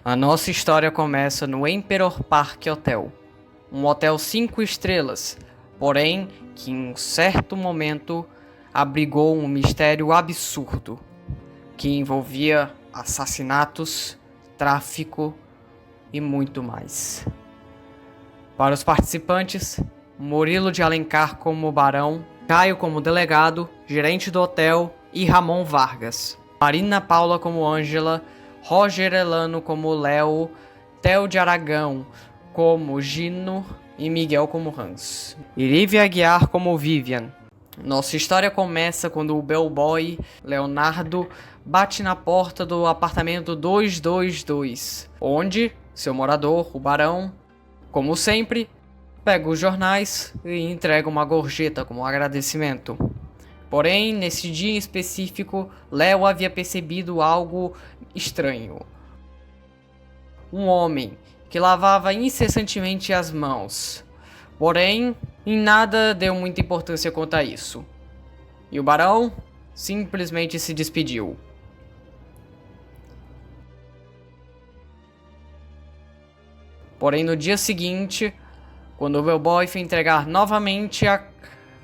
A nossa história começa no Emperor Park Hotel, um hotel 5 estrelas, porém que em um certo momento abrigou um mistério absurdo que envolvia assassinatos, tráfico e muito mais. Para os participantes, Murilo de Alencar como barão, Caio como delegado, gerente do hotel e Ramon Vargas, Marina Paula como Ângela, Roger Elano como Léo, Theo de Aragão como Gino e Miguel como Hans. E Lívia Aguiar como Vivian. Nossa história começa quando o bellboy Leonardo bate na porta do apartamento 222, onde seu morador, o barão, como sempre, pega os jornais e entrega uma gorjeta como agradecimento. Porém, nesse dia em específico, Léo havia percebido algo estranho. Um homem que lavava incessantemente as mãos. Porém, em nada deu muita importância quanto a isso. E o barão simplesmente se despediu. Porém, no dia seguinte, quando o bellboy foi entregar novamente a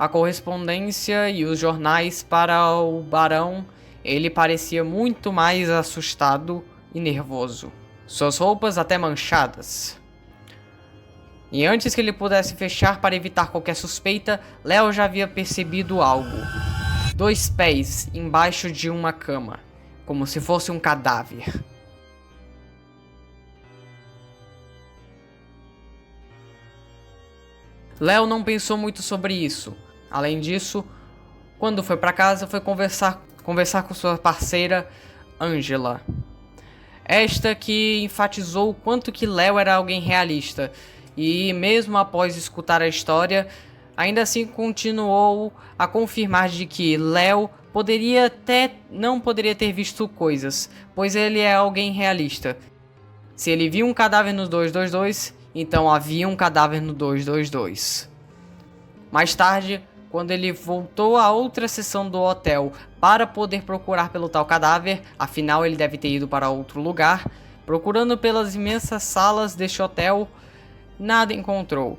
correspondência e os jornais para o barão, ele parecia muito mais assustado e nervoso, suas roupas até manchadas. E antes que ele pudesse fechar para evitar qualquer suspeita, Léo já havia percebido algo. 2 pés embaixo de uma cama, como se fosse um cadáver. Léo não pensou muito sobre isso. Além disso, quando foi para casa, foi conversar com sua parceira, Ângela. Esta que enfatizou o quanto que Léo era alguém realista. E mesmo após escutar a história, ainda assim continuou a confirmar de que Léo não poderia ter visto coisas, pois ele é alguém realista. Se ele viu um cadáver no 222, então havia um cadáver no 222. Mais tarde, quando ele voltou a outra seção do hotel para poder procurar pelo tal cadáver, afinal ele deve ter ido para outro lugar, procurando pelas imensas salas deste hotel, nada encontrou.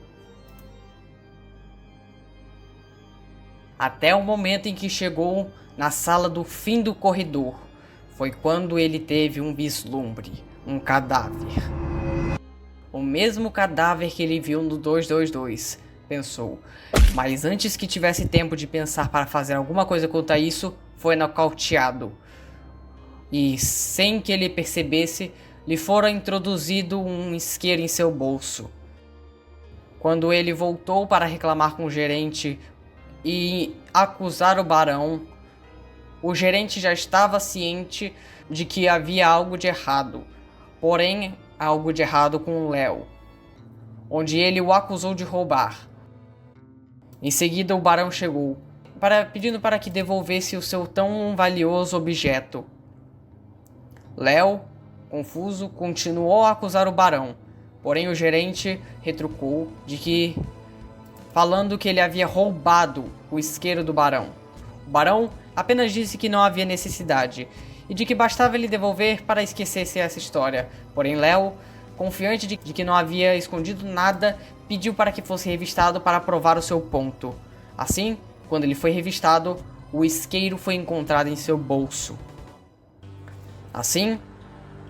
Até o momento em que chegou na sala do fim do corredor, foi quando ele teve um vislumbre, um cadáver. O mesmo cadáver que ele viu no 222, pensou. Mas antes que tivesse tempo de pensar para fazer alguma coisa contra isso, foi nocauteado. E sem que ele percebesse, lhe fora introduzido um isqueiro em seu bolso. Quando ele voltou para reclamar com o gerente e acusar o barão, o gerente já estava ciente de que havia algo de errado. Porém, algo de errado com o Léo, onde ele o acusou de roubar. Em seguida, o barão chegou, pedindo para que devolvesse o seu tão valioso objeto. Léo, confuso, continuou a acusar o barão, porém o gerente retrucou falando que ele havia roubado o isqueiro do barão. O barão apenas disse que não havia necessidade, e de que bastava ele devolver para esquecer-se essa história. Porém Léo, confiante de que não havia escondido nada, pediu para que fosse revistado para provar o seu ponto. Assim, quando ele foi revistado, o isqueiro foi encontrado em seu bolso. Assim,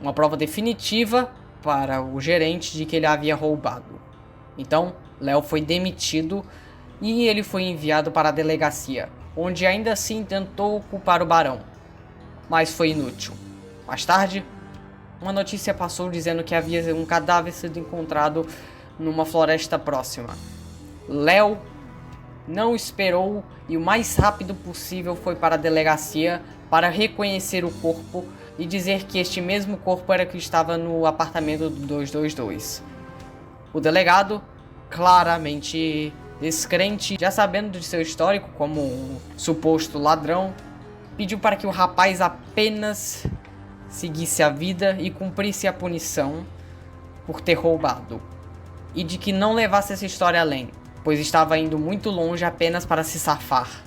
uma prova definitiva para o gerente de que ele havia roubado. Então, Léo foi demitido e ele foi enviado para a delegacia, onde ainda assim tentou culpar o barão, mas foi inútil. Mais tarde, uma notícia passou dizendo que havia um cadáver sido encontrado numa floresta próxima. Léo não esperou e o mais rápido possível foi para a delegacia para reconhecer o corpo e dizer que este mesmo corpo era que estava no apartamento do 222. O delegado, claramente descrente, já sabendo de seu histórico como um suposto ladrão, pediu para que o rapaz apenas seguisse a vida e cumprisse a punição por ter roubado, e de que não levasse essa história além, pois estava indo muito longe apenas para se safar.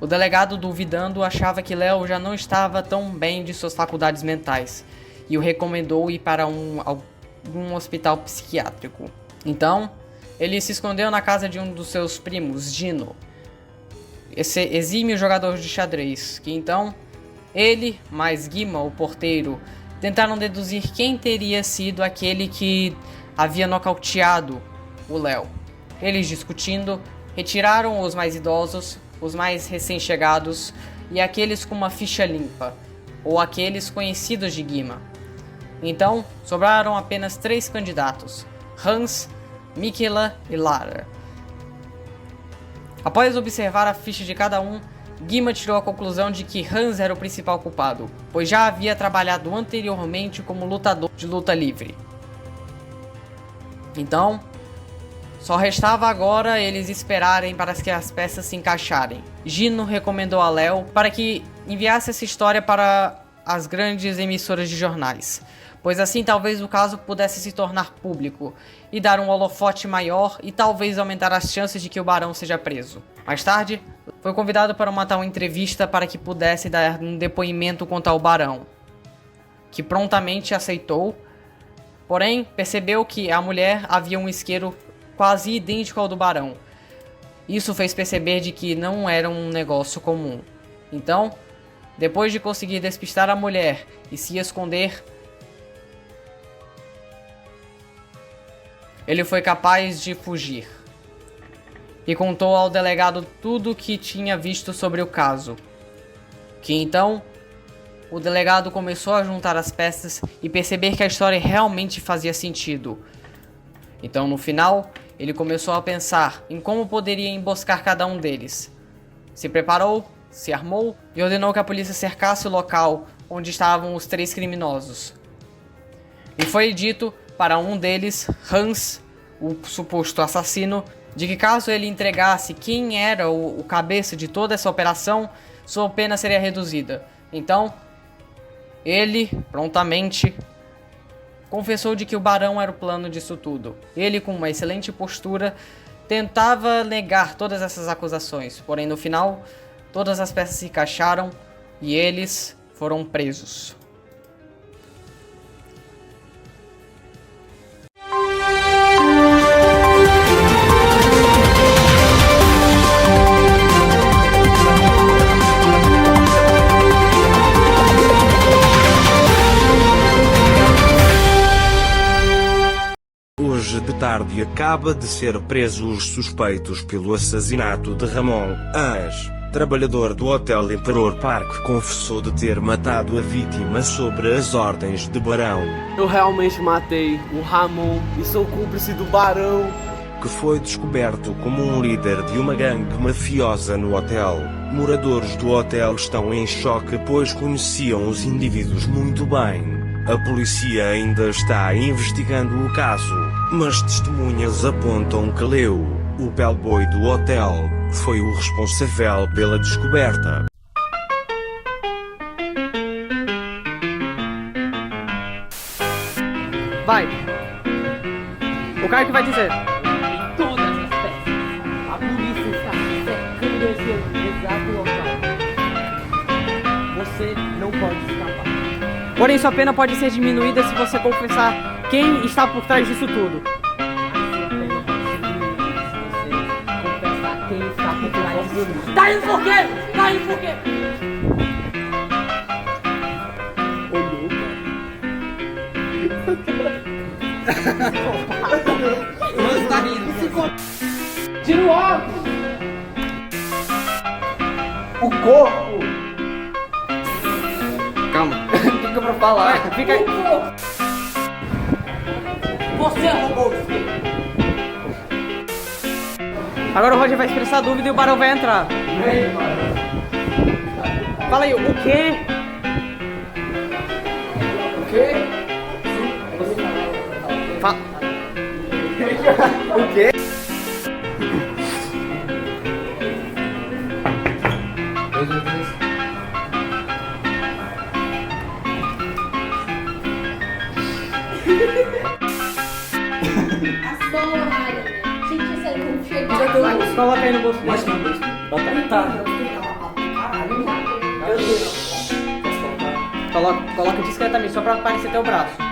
O delegado, duvidando, achava que Léo já não estava tão bem de suas faculdades mentais e o recomendou ir para algum hospital psiquiátrico. Então, ele se escondeu na casa de um dos seus primos, Gino, esse exímio jogador de xadrez, que então ele, mais Guima, o porteiro, tentaram deduzir quem teria sido aquele que havia nocauteado o Léo. Eles discutindo, retiraram os mais idosos, os mais recém-chegados e aqueles com uma ficha limpa, ou aqueles conhecidos de Guima. Então, sobraram apenas 3 candidatos, Hans, Mikela e Lara. Após observar a ficha de cada um, Guima tirou a conclusão de que Hans era o principal culpado, pois já havia trabalhado anteriormente como lutador de luta livre. Então, só restava agora eles esperarem para que as peças se encaixarem. Gino recomendou a Léo para que enviasse essa história para as grandes emissoras de jornais, pois assim talvez o caso pudesse se tornar público e dar um holofote maior e talvez aumentar as chances de que o barão seja preso. Mais tarde, foi convidado para uma tal entrevista para que pudesse dar um depoimento contra o barão, que prontamente aceitou, porém percebeu que a mulher havia um isqueiro quase idêntico ao do barão. Isso fez perceber de que não era um negócio comum. Então, depois de conseguir despistar a mulher e se esconder, ele foi capaz de fugir e contou ao delegado tudo o que tinha visto sobre o caso. Que então, o delegado começou a juntar as peças e perceber que a história realmente fazia sentido. Então, no final, ele começou a pensar em como poderia emboscar cada um deles. Se preparou, se armou e ordenou que a polícia cercasse o local onde estavam os 3 criminosos. E foi dito para um deles, Hans, o suposto assassino, de que caso ele entregasse quem era o cabeça de toda essa operação, sua pena seria reduzida. Então, ele prontamente confessou de que o barão era o plano disso tudo. Ele, com uma excelente postura, tentava negar todas essas acusações, porém no final, todas as peças se encaixaram e eles foram presos. Hoje de tarde acaba de ser preso os suspeitos pelo assassinato de Ramon Ange, trabalhador do Hotel Emperor Park, confessou de ter matado a vítima sobre as ordens de Barão. Eu realmente matei o Ramon e sou cúmplice do Barão, que foi descoberto como um líder de uma gangue mafiosa no hotel. Moradores do hotel estão em choque pois conheciam os indivíduos muito bem. A polícia ainda está investigando o caso, mas testemunhas apontam que Leo, o bellboy do hotel, foi o responsável pela descoberta. Vai! O cara que vai dizer. Em todas as peças, a polícia está cercando esse exato local. Você não pode escapar. Porém, sua pena pode ser diminuída se você confessar quem está por trás disso tudo. Tá indo por quê? Tá indo por quê? Você tá rindo. Tira o óculos! o corpo. Calma. O que é pra falar? Fica aí. Você roubou o Agora o Roger vai expressar dúvida e o Barão vai entrar. Fala aí, o quê? O quê? O quê? Coloca aí no bolso. Coloca discretamente, só pra aparecer teu braço.